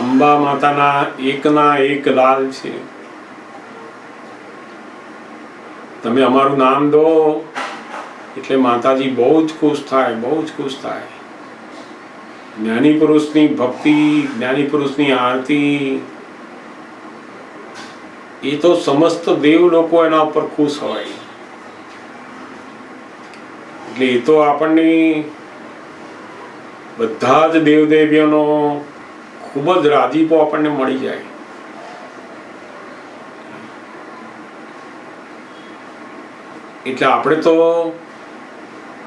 અંબા માતાના એકના એક લાલ છીએ. તમે અમારું નામ દો એટલે માતાજી બહુ જ ખુશ થાય, બહુ જ ખુશ થાય. જ્ઞાની પુરુષની ભક્તિ, જ્ઞાની પુરુષની આરતી, એ તો સમસ્ત દેવ લોકો એના ઉપર ખુશ હોય. એટલે એ તો આપણને બધા જ દેવદેવીઓનો ખૂબ જ રાજીપો આપણને મળી જાય. એટલે આપણે તો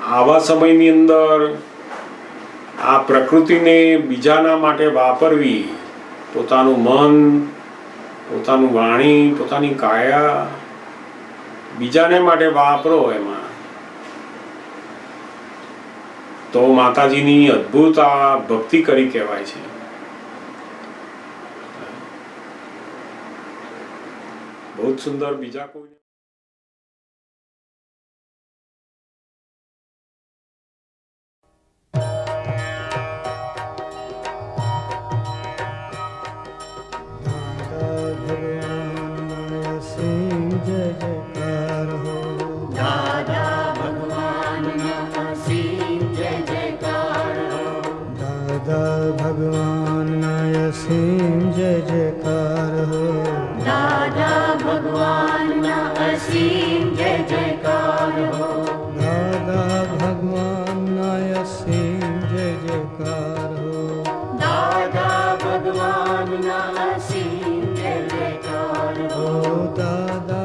આવા સમયની અંદર આ પ્રકૃતિને બીજાના માટે વાપરવી, પોતાનું મન, પોતાનું વાણી, પોતાની કાયા બીજાને માટે વાપરો, એમાં તો માતાજીની અદ્ભુત આ ભક્તિ કરી કહેવાય છે. બહુ જ સુંદર. બીજા કોઈ દાદા ભગવાનના અસીમ જય જયકાર હો. દાદા ભગવાનના અસીમ જય જયકાર હો. દાદા ભગવાનના અસીમ જય જયકાર હો. દાદા ભગવાનના અસીમ જય જયકાર હો. દાદા ભગવાનના અસીમ જય જયકાર હો. દાદા